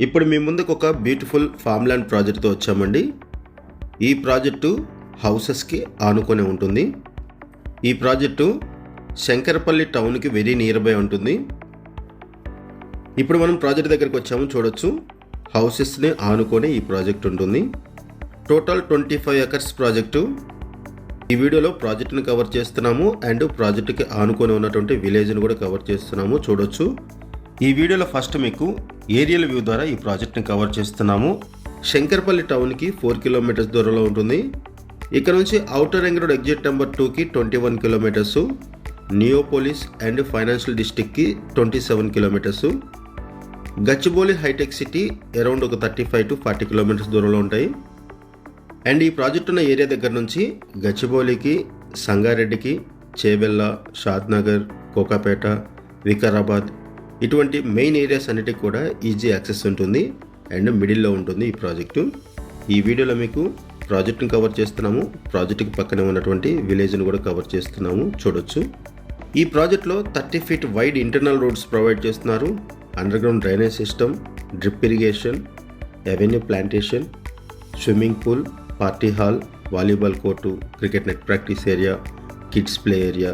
ఇప్పుడు మీ ముందుకు ఒక బ్యూటిఫుల్ ఫామ్ ల్యాండ్ ప్రాజెక్ట్తో వచ్చామండి. ఈ ప్రాజెక్టు హౌసెస్కి ఆనుకొని ఉంటుంది. ఈ ప్రాజెక్టు శంకరపల్లి టౌన్కి వెరీ నియర్ బై ఉంటుంది. ఇప్పుడు మనం ప్రాజెక్ట్ దగ్గరికి వచ్చాము. చూడొచ్చు, హౌసెస్ని ఆనుకొని ఈ ప్రాజెక్ట్ ఉంటుంది. Total 25 acres project. ఈ వీడియోలో ప్రాజెక్ట్ని కవర్ చేస్తున్నాము అండ్ ప్రాజెక్టుకి ఆనుకొని ఉన్నటువంటి విలేజ్ని కూడా కవర్ చేస్తున్నాము. చూడొచ్చు, ఈ వీడియోలో ఫస్ట్ మీకు ఏరియల్ వ్యూ ద్వారా ఈ ప్రాజెక్ట్ని కవర్ చేస్తున్నాము. శంకరపల్లి టౌన్కి 4 కిలోమీటర్స్ దూరంలో ఉంటుంది. ఇక్కడ నుంచి outer ring road exit number 2కి 21 కిలోమీటర్స్, నియోపోలిస్ అండ్ ఫైనాన్షియల్ డిస్ట్రిక్ట్కి 27 కిలోమీటర్స్, గచ్చిబౌలి హైటెక్ సిటీ అరౌండ్ ఒక 35 to 40 కిలోమీటర్స్ దూరంలో ఉంటాయి. అండ్ ఈ ప్రాజెక్ట్ ఉన్న ఏరియా దగ్గర నుంచి గచ్చిబౌలికి, సంగారెడ్డికి, చేవెళ్ళ, షాద్నగర్, కోకాపేట, వికారాబాద్ ఇటువంటి మెయిన్ ఏరియాస్ అన్నిటికి కూడా ఈజీ యాక్సెస్ ఉంటుంది అండ్ మిడిల్లో ఉంటుంది ఈ ప్రాజెక్టు. ఈ వీడియోలో మీకు ప్రాజెక్ట్ని కవర్ చేస్తున్నాము. ప్రాజెక్టుకి పక్కనే ఉన్నటువంటి విలేజ్ని కూడా కవర్ చేస్తున్నాము. చూడొచ్చు, ఈ ప్రాజెక్ట్లో 30 feet wide internal roads provide చేస్తున్నారు. Underground drainage system, drip irrigation, avenue plantation, swimming pool, party hall, volleyball court, cricket net practice area, kids play area,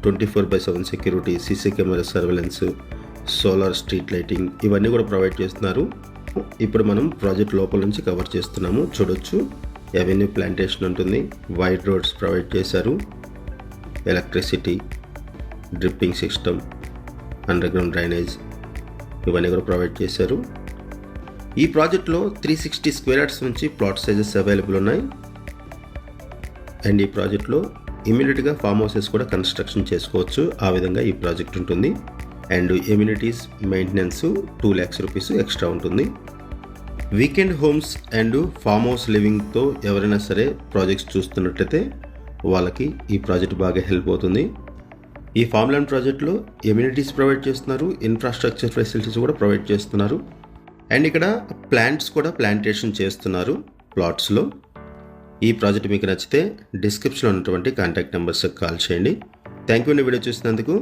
24/7 security, CC camera surveillance, solar street lighting ఇవన్నీ కూడా provide చేస్తున్నారు. ఇప్పుడు మనం project లోపల నుంచి cover చేస్తున్నాము. చూడొచ్చు, అవెన్యూ ప్లాంటేషన్ ఉంటుంది, వైడ్ రోడ్స్ ప్రొవైడ్ చేశారు, electricity, dripping system, underground drainage ఇవన్నీ కూడా ప్రొవైడ్ చేశారు. ఈ ప్రాజెక్ట్లో 360 స్క్వేర్ యార్డ్స్ నుంచి ప్లాట్ సైజెస్ అవైలబుల్ ఉన్నాయి. అండ్ ఈ ప్రాజెక్ట్లో ఇమీడియట్గా ఫామ్ హౌసెస్ కూడా కన్స్ట్రక్షన్ చేసుకోవచ్చు. ఆ విధంగా ఈ ప్రాజెక్ట్ ఉంటుంది. And amenities, maintenance 2 lakhs rupees extra ఉంటుంది. Weekend homes and farm house లివింగ్తో ఎవరైనా సరే ప్రాజెక్ట్స్ చూస్తున్నట్లయితే వాళ్ళకి ఈ ప్రాజెక్ట్ బాగా హెల్ప్ అవుతుంది. ఈ ఫామ్ ల్యాండ్ ప్రాజెక్ట్లో ఎమ్యూనిటీస్ ప్రొవైడ్ చేస్తున్నారు, ఇన్ఫ్రాస్ట్రక్చర్ ఫెసిలిటీస్ కూడా ప్రొవైడ్ చేస్తున్నారు. అండ్ ఇక్కడ ప్లాంట్స్ కూడా ప్లాంటేషన్ చేస్తున్నారు ప్లాట్స్లో. ఈ ప్రాజెక్ట్ మీకు నచ్చితే డిస్క్రిప్షన్లో ఉన్నటువంటి కాంటాక్ట్ నెంబర్స్కి కాల్ చేయండి. థ్యాంక్ యూ అండి వీడియో చూసినందుకు.